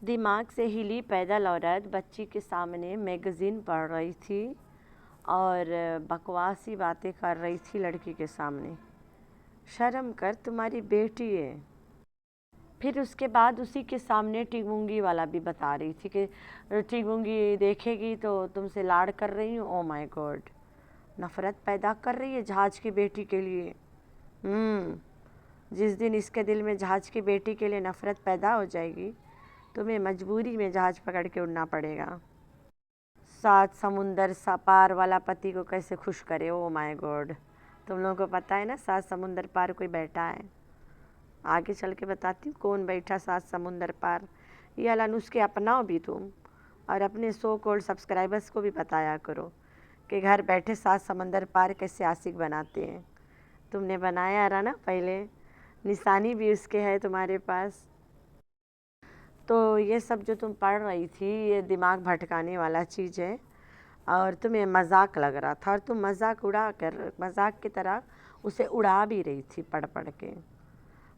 दिमाग से हिली पैदल औरत बच्ची के सामने मैगज़ीन पढ़ रही थी और बकवासी बातें कर रही थी लड़की के सामने। शर्म कर, तुम्हारी बेटी है। फिर उसके बाद उसी के सामने टिगुंगी वाला भी बता रही थी कि टिगुंगी देखेगी तो तुमसे लाड़ कर रही हूँ। ओ माय गॉड, नफ़रत पैदा कर रही है जहाज की बेटी के लिए। जिस दिन इसके दिल में जहाज की बेटी के लिए नफ़रत पैदा हो जाएगी, तुम्हें मजबूरी में जहाज़ पकड़ के उड़ना पड़ेगा। सात समुंदर पार वाला पति को कैसे खुश करे। ओ माय गॉड, तुम लोगों को पता है ना सात समुंदर पार कोई बैठा है। आगे चल के बताती हूँ कौन बैठा सात समुंदर पार। ये वाला नुस्खे अपनाओ भी तुम, और अपने सो कॉल्ड सब्सक्राइबर्स को भी बताया करो कि घर बैठे सात समंदर पार कैसे आशिक बनाते हैं। तुमने बनाया रहा ना पहले, निशानी भी उसके है तुम्हारे पास। तो ये सब जो तुम पढ़ रही थी ये दिमाग भटकाने वाला चीज़ है और तुम्हें मजाक लग रहा था और तुम मजाक की तरह उसे उड़ा भी रही थी पढ़ पढ़ के।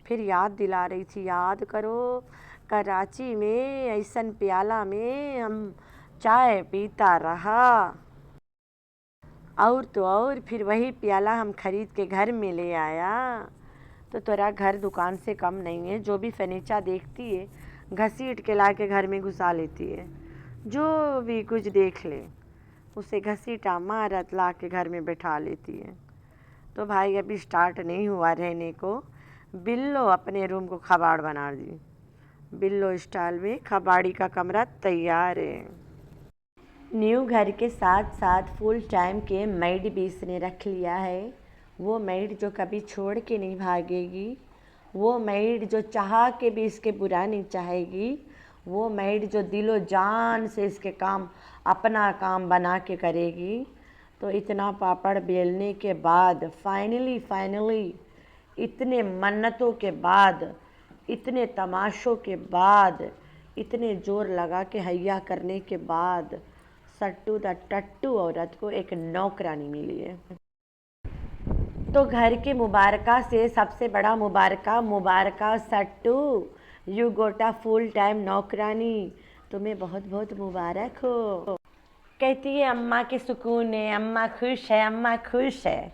फिर याद दिला रही थी, याद करो कराची में ऐसन प्याला में हम चाय पीता रहा। और तो और फिर वही प्याला हम खरीद के घर में ले आया। तो तेरा घर दुकान से कम नहीं है। जो भी फर्नीचर देखती है घसीट के ला के घर में घुसा लेती है। जो भी कुछ देख ले उसे घसीटा मारत ला के घर में बैठा लेती है। तो भाई अभी स्टार्ट नहीं हुआ रहने को, बिल्लो अपने रूम को कबाड़ बना दी। बिल्लो स्टाइल में कबाड़ी का कमरा तैयार है। न्यू घर के साथ साथ फुल टाइम के मेड भी इसने रख लिया है। वो मेड जो कभी छोड़ के नहीं भागेगी, वो मेड जो चाह के भी इसके बुरा नहीं चाहेगी, वो मेड जो दिलो जान से इसके काम अपना काम बना के करेगी। तो इतना पापड़ बेलने के बाद फाइनली इतने मन्नतों के बाद, इतने तमाशों के बाद, इतने जोर लगा के हैया करने के बाद सट्टू द टट्टू औरत को एक नौकरानी मिली है। तो घर के मुबारका से सबसे बड़ा मुबारका सट्टू, यू गोटा फुल टाइम नौकरानी। तुम्हें बहुत बहुत मुबारक हो। कहती है अम्मा के सुकून है, अम्मा खुश है, अम्मा खुश है।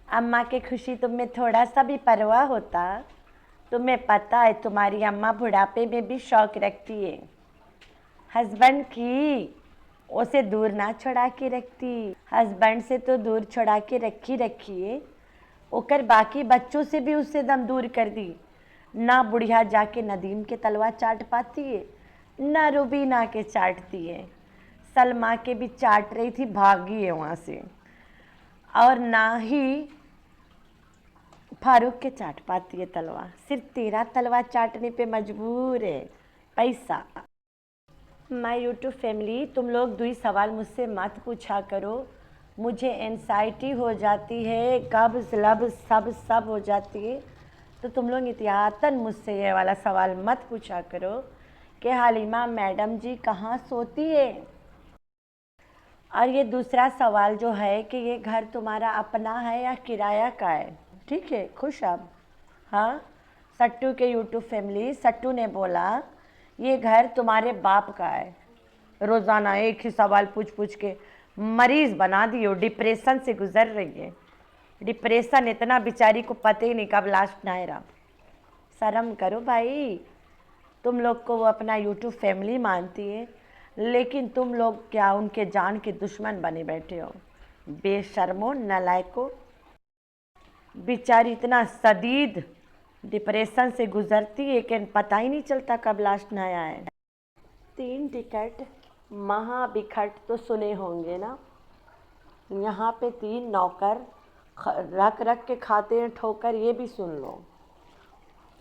अम्मा की खुशी तुम्हें थोड़ा सा भी परवाह होता? तुम्हें पता है तुम्हारी अम्मा बुढ़ापे में भी शौक रखती है हस्बैंड की, उसे दूर ना छुड़ा के रखती। हस्बैंड से तो दूर छुड़ा के रखी है, ओकर बाकी बच्चों से भी उससे दम दूर कर दी। ना बुढ़िया जाके नदीम के तलवा चाट पाती है, ना रुबीना के चाटती है, सलमा के भी चाट रही थी, भागी है वहाँ से। और ना ही फारूक के चाट पाती है तलवा, सिर्फ तेरा तलवा चाटने पे मजबूर है पैसा। माय यूट्यूब फैमिली, तुम लोग दुई सवाल मुझसे मत पूछा करो। मुझे एंजाइटी हो जाती है, कब्ज़ लब्ज़ सब हो जाती है। तो तुम लोग एहतियातन मुझसे ये वाला सवाल मत पूछा करो कि हालिमा मैडम जी कहाँ सोती है। और ये दूसरा सवाल जो है कि ये घर तुम्हारा अपना है या किराया का है। ठीक है, खुश अब? हाँ, सट्टू के यूट्यूब फैमिली, सट्टू ने बोला ये घर तुम्हारे बाप का है। रोज़ाना एक ही सवाल पूछ के मरीज़ बना दियो, डिप्रेशन से गुजर रही है। डिप्रेशन इतना बेचारी को पता ही नहीं कब लास्ट ना रहा। शर्म करो भाई, तुम लोग को वो अपना यूट्यूब फैमिली मानती है, लेकिन तुम लोग क्या उनके जान के दुश्मन बने बैठे हो। बेशर्मो, नालायको। बेचारी इतना शदीद डिप्रेशन से गुजरती है कि पता ही नहीं चलता कब लास्ट नया है। 3 टिकट महाबिखट तो सुने होंगे ना। यहाँ पे 3 नौकर रख के खाते हैं ठोकर, ये भी सुन लो।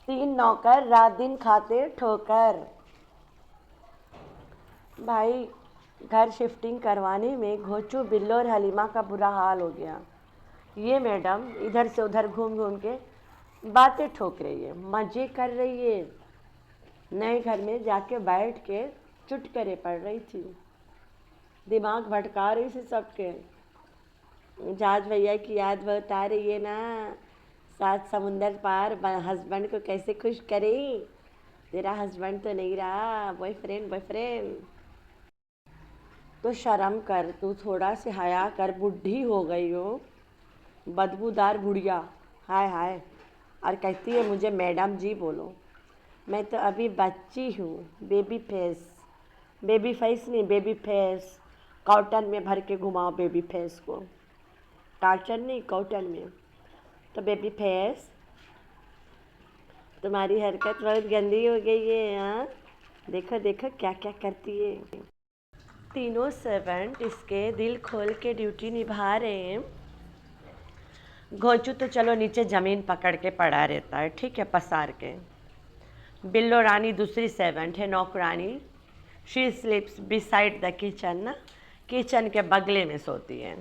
3 नौकर रात दिन खाते ठोकर। भाई घर शिफ्टिंग करवाने में घोचू, बिल्लो और हलीमा का बुरा हाल हो गया। ये मैडम इधर से उधर घूम के बातें ठोक रही है, मज़े कर रही है। नए घर में जाके बैठ के चुटकुले पढ़ रही थी, दिमाग भटका रही थी सबके। जहाज भैया की याद बहुत आ रही है ना, सात समुंदर पार हस्बैंड को कैसे खुश करे। तेरा हस्बैंड तो नहीं रहा, बॉयफ्रेंड बॉयफ्रेंड। तो शर्म कर, तू थोड़ा से हया कर, बुढ़ी हो गई हो, बदबूदार बुढ़िया। हाय हाय। और कहती है मुझे मैडम जी बोलो। मैं तो अभी बच्ची हूँ, बेबी फेस। बेबी फेस नहीं, बेबी फेस। कॉटन में भर के घुमाओ बेबी फेस को, कार्टन नहीं कॉटन में। तो बेबी फेस, तुम्हारी हरकत बहुत गंदी हो गई है। हाँ, देखो देखो क्या क्या करती है। तीनों सर्वेंट इसके दिल खोल के ड्यूटी निभा रहे हैं। घोंचू तो चलो नीचे ज़मीन पकड़ के पड़ा रहता है, ठीक है, पसार के। बिल्लो रानी दूसरी सर्वेंट है, नौकरानी। शी स्लीप्स बिसाइड द किचन ना, किचन के बगले में सोती है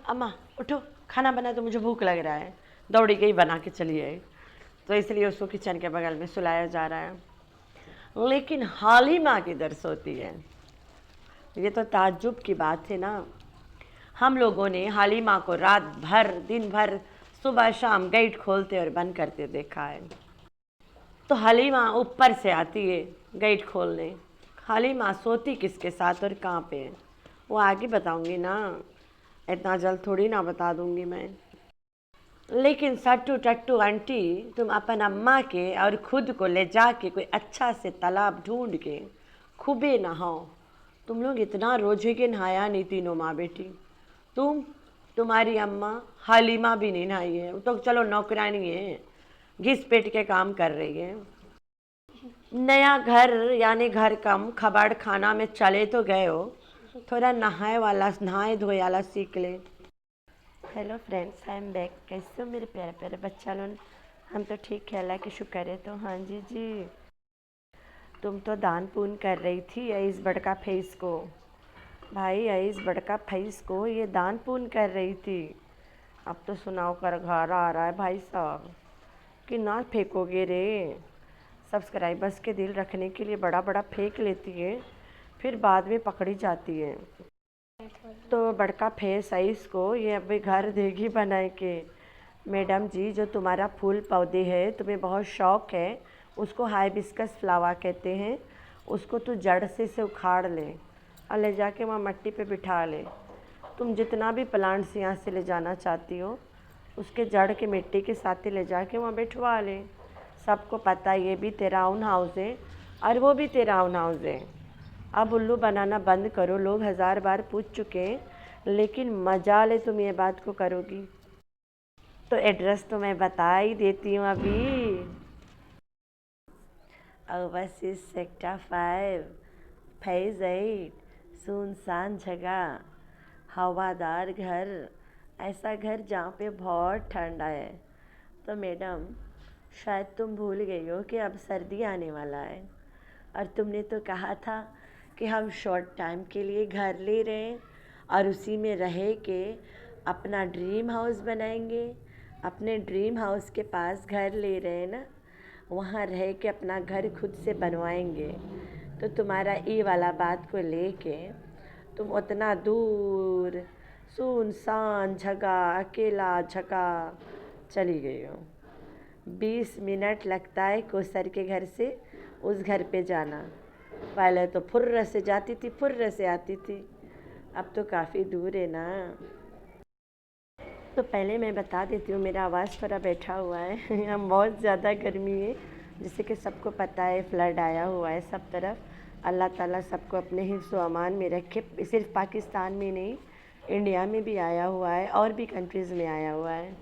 अम्मा उठो, खाना बना दो, मुझे भूख लग रहा है। दौड़ी गई, बना के चली आई। तो इसलिए उसको किचन के बगल में सुलाया जा रहा है। लेकिन हालिमा किधर सोती है? ये तो ताज्जुब की बात है ना। हम लोगों ने हालिमा को रात भर, दिन भर, सुबह शाम गेट खोलते और बंद करते देखा है। तो हलीमा ऊपर से आती है गेट खोलने। हलीमा सोती किसके साथ और कहाँ पे है वो आगे बताऊंगी ना, इतना जल्द थोड़ी ना बता दूंगी मैं। लेकिन सट्टू टट्टू आंटी, तुम अपन अम्मा के और खुद को ले जा के कोई अच्छा से तालाब ढूंढ के खूबे नहाओ। तुम लोग इतना रोजे के नहाया नहीं, तीनों माँ बेटी। तुम्हारी अम्मा हलीमा भी नहीं नहाई है, वो तो चलो नौकरानी है, घिस पेट के काम कर रही है। नया घर यानी घर कम खबाड़ खाना में चले तो गए हो, थोड़ा नहाए धोए वाला सीख ले। Hello friends, I am back. कैसे हो मेरे प्यारे प्यारे बच्चा लोग? हम तो ठीक है, अल्लाह की शुक्र है। तो हाँ जी जी, तुम तो दान पुण्य कर रही थी इस बड़का फेस को। भाई इस बड़का फेस को ये दान पुण्य कर रही थी। अब तो सुनाओ कर घर आ रहा है भाई साहब कि ना फेंकोगे रे। सब्सक्राइबर्स के दिल रखने के लिए बड़ा बड़ा फेंक लेती है, फिर बाद में पकड़ी जाती है। तो बड़का फेस है इसको, ये अभी घर देगी बना के। मैडम जी, जो तुम्हारा फूल पौधे है, तुम्हें बहुत शौक़ है, उसको हाइबिस्कस फ्लावर कहते हैं, उसको तू जड़ से उखाड़ ले और ले जाके वहाँ मिट्टी पे बिठा ले। तुम जितना भी प्लांट्स यहाँ से ले जाना चाहती हो, उसके जड़ के मिट्टी के साथ ही ले जाके वहाँ बिठवा ले। सबको पता ये भी तेरा ओन हाउस है और वो भी तेरा ओन हाउस है। अब उल्लू बनाना बंद करो, लोग 1000 बार पूछ चुके हैं, लेकिन मजा ले तुम ये बात को करोगी। तो एड्रेस तो मैं बता ही देती हूँ अभी। ओवरसीज सेक्टर 5 फेज 8, सुनसान जगह, हवादार घर, ऐसा घर जहाँ पे बहुत ठंडा है। तो मैडम, शायद तुम भूल गई हो कि अब सर्दी आने वाला है, और तुमने तो कहा था कि हम शॉर्ट टाइम के लिए घर ले रहे हैं और उसी में रह के अपना ड्रीम हाउस बनाएंगे। अपने ड्रीम हाउस के पास घर ले रहे हैं ना, वहाँ रह के अपना घर खुद से बनवाएंगे। तो तुम्हारा ये वाला बात को लेके तुम उतना दूर सुनसान जगह अकेला झका चली गई हो। 20 मिनट लगता है कोसर के घर से उस घर पे जाना। पहले तो फुर्र से जाती थी, फुर्र से आती थी, अब तो काफ़ी दूर है ना। तो पहले मैं बता देती हूँ, मेरा आवाज़ थोड़ा बैठा हुआ है यहाँ बहुत ज़्यादा गर्मी है, जैसे कि सबको पता है, फ्लड आया हुआ है सब तरफ। अल्लाह ताला सबको अपने हिफ्ज़ व अमान में रखे। सिर्फ पाकिस्तान में नहीं, इंडिया में भी आया हुआ है और भी कंट्रीज़ में आया हुआ है।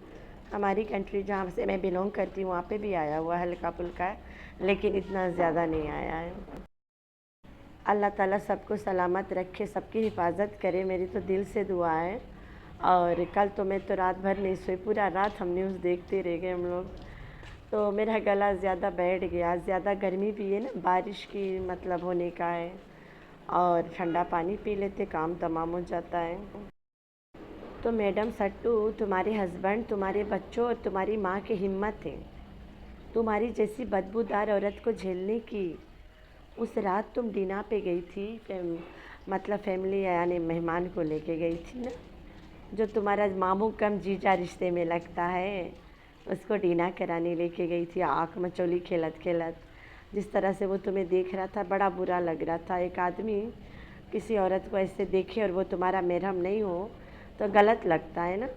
हमारी कंट्री जहाँ से मैं बिलोंग करती हूँ वहाँ पे भी आया हुआ है हल्का फुल्का, लेकिन इतना ज़्यादा नहीं आया है। अल्लाह ताला सबको सलामत रखे, सबकी हिफाजत करे, मेरी तो दिल से दुआ है। और कल तो मैं तो रात भर नहीं सोई, पूरा रात हम न्यूज़ देखते रह गए हम लोग। तो मेरा गला ज़्यादा बैठ गया, ज़्यादा गर्मी भी है ना, बारिश की मतलब होने का है, और ठंडा पानी पी लेते काम तमाम हो जाता है। तो मैडम सट्टू, तुम्हारे हस्बैंड, तुम्हारे बच्चों और तुम्हारी माँ की हिम्मत है तुम्हारी जैसी बदबूदार औरत को झेलने की। उस रात तुम डिनर पे गई थी, मतलब फैमिली यानी मेहमान को लेके गई थी ना, जो तुम्हारा मामू कम जीजा रिश्ते में लगता है, उसको डीना कराने लेके गई थी, आँख मचौली खेलत खेलत। जिस तरह से वो तुम्हें देख रहा था बड़ा बुरा लग रहा था। एक आदमी किसी औरत को ऐसे देखे और वो तुम्हारा महरम नहीं हो तो गलत लगता है ना।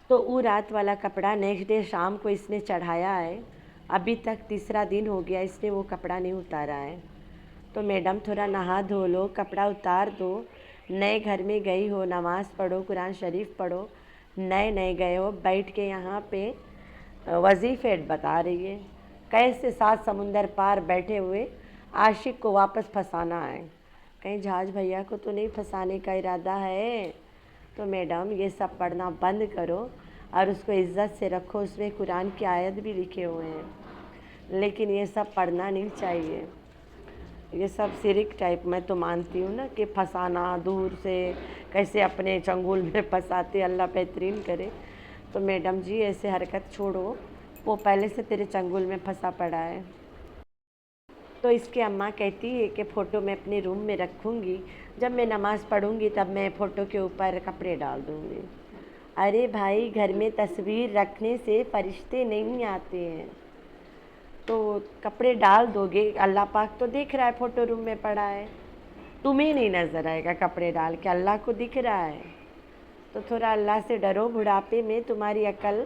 तो वो रात वाला कपड़ा नेक्स्ट डे शाम को इसने चढ़ाया है, अभी तक तीसरा दिन हो गया इसने वो कपड़ा नहीं उतारा है। तो मैडम थोड़ा नहा धो लो, कपड़ा उतार दो। नए घर में गई हो, नमाज़ पढ़ो, कुरान शरीफ पढ़ो, नए नए गए हो, बैठ के यहाँ पे वजीफ़े बता रही है। कैसे 7 समुंदर पार बैठे हुए आशिक को वापस फंसाना है। कहीं जहाज भैया को तो नहीं फंसाने का इरादा है। तो मैडम ये सब पढ़ना बंद करो और उसको इज़्ज़त से रखो। उसमें कुरान की आयत भी लिखे हुए हैं, लेकिन ये सब पढ़ना नहीं चाहिए। ये सब शिरक टाइप मैं तो मानती हूँ ना, कि फंसाना दूर से कैसे अपने चंगुल में फंसाते, अल्लाह बेहतरीन करे। तो मैडम जी ऐसे हरकत छोड़ो, वो पहले से तेरे चंगुल में फंसा पड़ा है। तो इसकी अम्मा कहती है कि फ़ोटो मैं अपने रूम में रखूँगी, जब मैं नमाज़ पढ़ूँगी तब मैं फ़ोटो के ऊपर कपड़े डाल दूँगी। अरे भाई, घर में तस्वीर रखने से फरिश्ते नहीं आते हैं, तो कपड़े डाल दोगे। अल्लाह पाक तो दिख रहा है फ़ोटो रूम में पड़ा है, तुम्हें नहीं नज़र आएगा कपड़े डाल के, अल्लाह को दिख रहा है। तो थोड़ा अल्लाह से डरो। बुढ़ापे में तुम्हारी अकल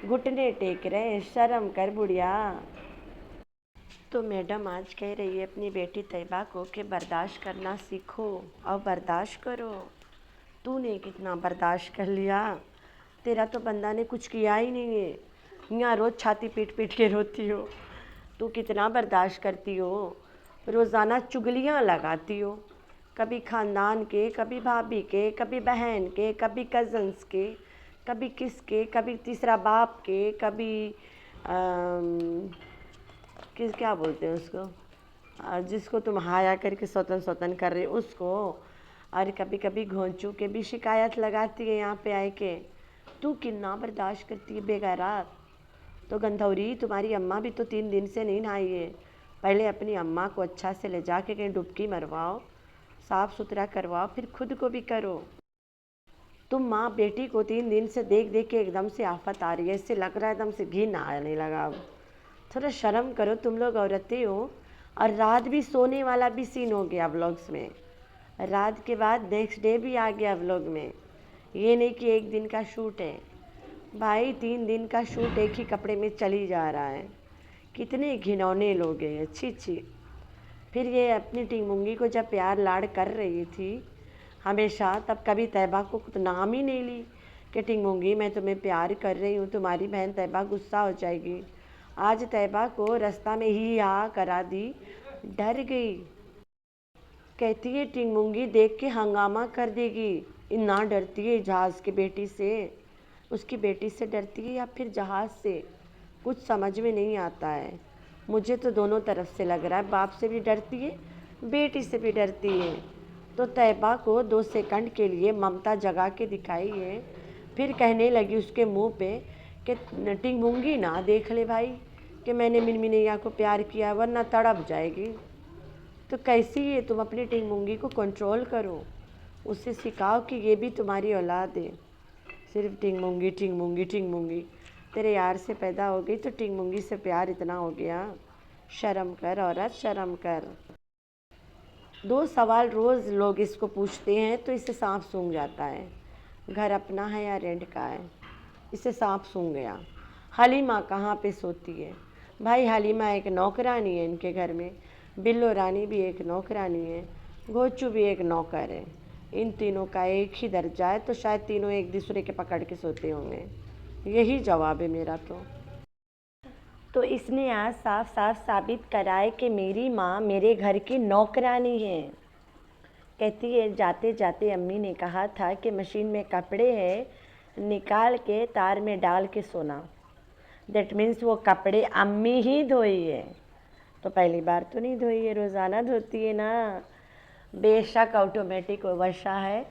घुटने टेक रहे, शर्म कर बुढ़िया। तो मैडम आज कह रही है अपनी बेटी तैयबा को कि बर्दाश्त करना सीखो और बर्दाश्त करो। तूने कितना बर्दाश्त कर लिया, तेरा तो बंदा ने कुछ किया ही नहीं है, यहाँ रोज़ छाती पीट पीट के रोती हो। तू कितना बर्दाश्त करती हो, रोज़ाना चुगलियाँ लगाती हो, कभी ख़ानदान के, कभी भाभी के, कभी बहन के, कभी कज़न्स के, कभी किसके, कभी तीसरा बाप के, कभी किस क्या बोलते हैं उसको, जिसको तुम हाया करके स्वतन स्वतन कर रहे उसको। और कभी कभी घोंचू के भी शिकायत लगाती है यहाँ पे आए के। तू कितना बर्दाश्त करती है बेगैरत। तो गंधौरी, तुम्हारी अम्मा भी तो 3 दिन से नहीं नहाई है। पहले अपनी अम्मा को अच्छा से ले जाके कहीं डुबकी मरवाओ, साफ़ सुथरा करवाओ, फिर खुद को भी करो। तुम माँ बेटी को 3 दिन से देख देख के एकदम से आफत आ रही है, इससे लग रहा है एकदम से घी ना आने लगा। अब थोड़ा शर्म करो, तुम लोग औरतें हो। और रात भी सोने वाला भी सीन हो गया व्लॉग्स में, रात के बाद नेक्स्ट डे भी आ गया व्लॉग में। ये नहीं कि 1 दिन का शूट है भाई, 3 दिन का शूट एक ही कपड़े में चली जा रहा है। कितने घिनौने लोग हैं, अच्छी अच्छी। फिर ये अपनी टिंगमुंगी को जब प्यार लाड़ कर रही थी हमेशा, तब कभी तैयबा को तो नाम ही नहीं ली कि टिंगमुंगी मैं तुम्हें प्यार कर रही हूँ, तुम्हारी बहन तैयबा गुस्सा हो जाएगी। आज तैयबा को रास्ता में ही हा करा दी, डर गई। कहती है टिंगमुंगी देख के हंगामा कर देगी। इतना डरती है जहाज़ की बेटी से, उसकी बेटी से डरती है या फिर जहाज़ से, कुछ समझ में नहीं आता है। मुझे तो दोनों तरफ से लग रहा है, बाप से भी डरती है, बेटी से भी डरती है। तो तैयबा को 2 सेकंड के लिए ममता जगा के दिखाई है, फिर कहने लगी उसके मुंह पे कि टिंगमुंगी ना देख ले भाई कि मैंने मिनमिनैया को प्यार किया, वरना तड़प जाएगी। तो कैसी है, तुम अपनी टिंगमुंगी को कंट्रोल करो, उसे सिखाओ कि ये भी तुम्हारी औलाद है। सिर्फ टिंगमुंगी टिंगमुंगी टिंगमुंगी, तेरे यार से पैदा हो गई तो टिंगमुंगी से प्यार इतना हो गया। शर्म कर औरत, शर्म कर। 2 सवाल रोज़ लोग इसको पूछते हैं तो इससे सांप सूंघ जाता है, घर अपना है या रेंट का है, इससे सांप सूंघ गया। हलीमा कहाँ पे सोती है भाई, हलीमा एक नौकरानी है इनके घर में, बिल्लो रानी भी एक नौकरानी है, घोचू भी एक नौकर है। इन तीनों का एक ही दर्जा है, तो शायद तीनों एक दूसरे के पकड़ के सोते होंगे। यही जवाब है मेरा। तो इसने आज साफ साफ साबित कराए कि मेरी माँ मेरे घर की नौकरानी है। कहती है जाते जाते अम्मी ने कहा था कि मशीन में कपड़े हैं, निकाल के तार में डाल के सोना। दैट मीन्स वो कपड़े अम्मी ही धोई है। तो पहली बार तो नहीं धोई है, रोज़ाना धोती है ना। बेशक ऑटोमेटिक वर्षा है,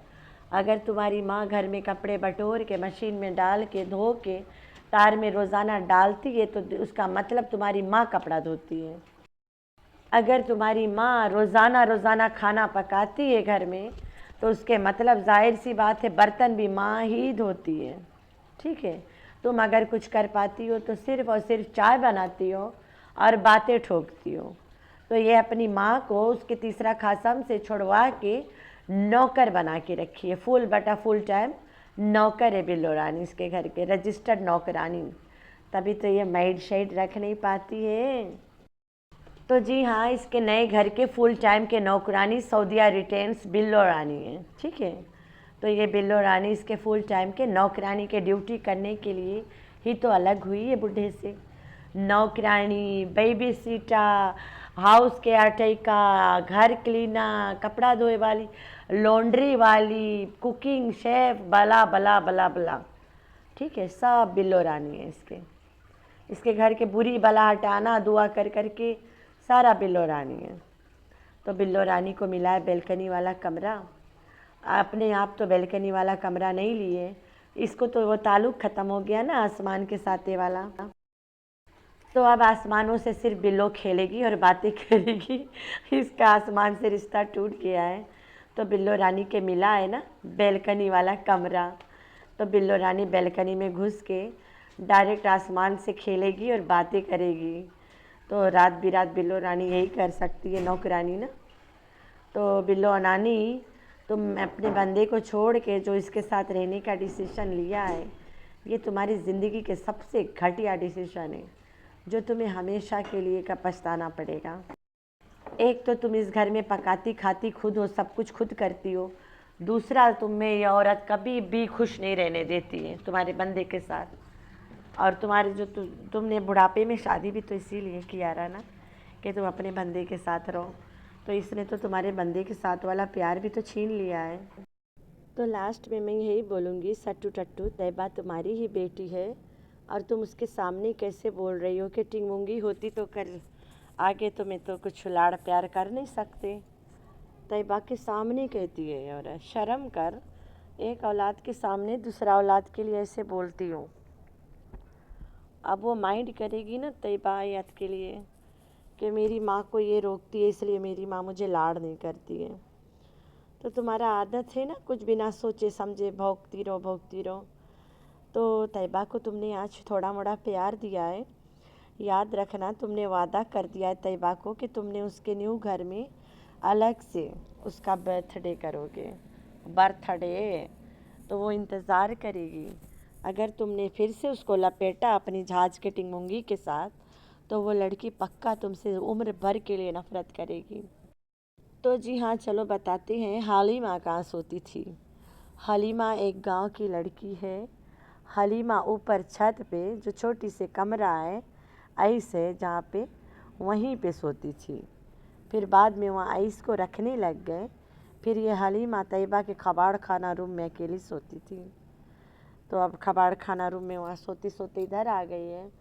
अगर तुम्हारी माँ घर में कपड़े बटोर के मशीन में डाल के धो के तार में रोज़ाना डालती है तो उसका मतलब तुम्हारी माँ कपड़ा धोती है। अगर तुम्हारी माँ रोज़ाना खाना पकाती है घर में तो उसके मतलब जाहिर सी बात है बर्तन भी माँ ही धोती है। ठीक है, तुम अगर कुछ कर पाती हो तो सिर्फ और सिर्फ चाय बनाती हो और बातें ठोकती हो। तो ये अपनी माँ को उसके तीसरा खासम से छुड़वा के नौकर बना के रखी है, फुल बटा फुल टाइम नौकर है बिल्लो रानी इसके घर के, रजिस्टर्ड नौकरानी। तभी तो ये मेड शेड रख नहीं पाती है। तो जी हाँ, इसके नए घर के फुल टाइम के नौकरानी सऊदिया रिटेन्स बिल्लो रानी है, ठीक है। तो ये बिल्लो रानी इसके फुल टाइम के नौकरानी के ड्यूटी करने के लिए ही तो अलग हुई है बूढ़े से। नौकरानी, बेबी सीटर, हाउस केयरटेकर, घर क्लीनर, कपड़ा धोए वाली, लॉन्ड्री वाली, कुकिंग शेफ, बला बला बला बला, ठीक है, सब बिल्लो रानी है इसके। इसके घर के बुरी बला हटाना दुआ कर कर के सारा बिल्लो रानी है। तो बिल्लो रानी को मिला है बेलकनी वाला कमरा। अपने आप तो बेलकनी वाला कमरा नहीं लिए, इसको तो वो ताल्लुक़ ख़त्म हो गया ना आसमान के साथे वाला। तो अब आसमानों से सिर्फ बिल्लो खेलेगी और बातें करेगी। इसका आसमान से रिश्ता टूट गया है। तो बिल्लो रानी के मिला है ना बेलकनी वाला कमरा। तो बिल्लो रानी बेलकनी में घुस के डायरेक्ट आसमान से खेलेगी और बातें करेगी। तो रात बिरात बिल्लो रानी यही कर सकती है, नौकरानी ना। तो बिल्लो नानी, तुम अपने बंदे को छोड़ के जो इसके साथ रहने का डिसीज़न लिया है, ये तुम्हारी ज़िंदगी के सबसे घटिया डिसीज़न है, जो तुम्हें हमेशा के लिए का पछताना पड़ेगा। एक तो तुम इस घर में पकाती खाती खुद हो, सब कुछ खुद करती हो। दूसरा, तुम्हें ये औरत कभी भी खुश नहीं रहने देती है तुम्हारे बंदे के साथ। और तुम्हारे जो तुमने बुढ़ापे में शादी भी तो इसीलिए किया रहा ना, कि तुम अपने बंदे के साथ रहो। तो इसने तो तुम्हारे बंदे के साथ वाला प्यार भी तो छीन लिया है। तो लास्ट में मैं यही बोलूँगी, सट्टू टट्टू, तैयबा तुम्हारी ही बेटी है और तुम उसके सामने कैसे बोल रही हो कि टिंगमुंगी होती तो कर, आगे तुम्हें तो कुछ लाड़ प्यार कर नहीं सकते। तैयबा के सामने कहती है, और शर्म कर, एक औलाद के सामने दूसरा औलाद के लिए ऐसे बोलती हो। अब वो माइंड करेगी ना तैयबा आयत के लिए कि मेरी माँ को ये रोकती है इसलिए मेरी माँ मुझे लाड़ नहीं करती है। तो तुम्हारा आदत है ना कुछ बिना सोचे समझे भौंकती रहो। तो तैयबा को तुमने आज थोड़ा मोड़ा प्यार दिया है। याद रखना, तुमने वादा कर दिया है तैयबा को कि तुमने उसके न्यू घर में अलग से उसका बर्थडे करोगे। बर्थडे तो वो इंतज़ार करेगी। अगर तुमने फिर से उसको लपेटा अपनी झाज के टिंगमुंगी के साथ, तो वो लड़की पक्का तुमसे उम्र भर के लिए नफ़रत करेगी। तो जी हाँ, चलो बताते हैं हलीमा कहाँ सोती थी। हलीमा एक गांव की लड़की है। हलीमा ऊपर छत पे जो छोटी सी कमरा है आइस है जहाँ पे, वहीं पे सोती थी। फिर बाद में वहाँ आइस को रखने लग गए। फिर ये हलीमा तैयबा के कबाड़ खाना रूम में अकेली सोती थी। तो अब कबाड़ खाना रूम में वहाँ सोते सोते इधर आ गई है।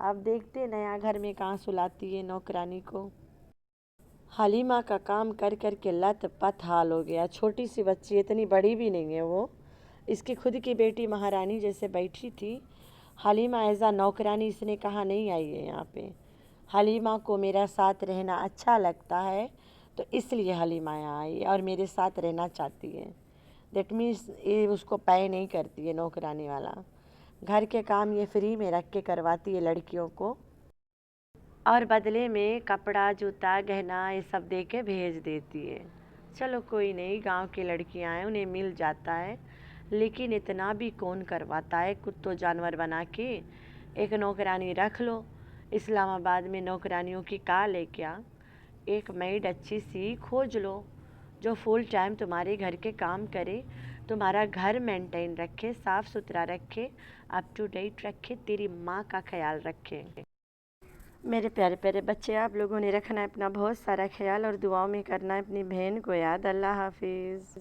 अब देखते नया घर में कहाँ सुलाती है नौकरानी को। हलीमा का काम कर कर के लत पत हाल हो गया। छोटी सी बच्ची, इतनी बड़ी भी नहीं है वो, इसकी खुद की बेटी महारानी जैसे बैठी थी। हलीमा एज़ आ नौकरानी, इसने कहा नहीं आई है यहाँ पे, हलीमा को मेरा साथ रहना अच्छा लगता है तो इसलिए हलीमा यहाँ आई और मेरे साथ रहना चाहती है। दैट मीन्स ये उसको पे नहीं करती है नौकरानी वाला। घर के काम ये फ्री में रख के करवाती है लड़कियों को, और बदले में कपड़ा जूता गहना ये सब दे के भेज देती है। चलो कोई नहीं, गांव की लड़कियां हैं, उन्हें मिल जाता है। लेकिन इतना भी कौन करवाता है, कुत्तों जानवर बना के एक नौकरानी रख लो। इस्लामाबाद में नौकरानियों की काल है क्या? एक मेड अच्छी सी खोज लो जो फुल टाइम तुम्हारे घर के काम करे, तुम्हारा घर मेंटेन रखे, साफ़ सुथरा रखे, अप टू डेट रखे, तेरी माँ का ख्याल रखे। मेरे प्यारे प्यारे बच्चे, आप लोगों ने रखना है अपना बहुत सारा ख्याल और दुआओं में करना है अपनी बहन को याद। अल्लाह हाफिज़।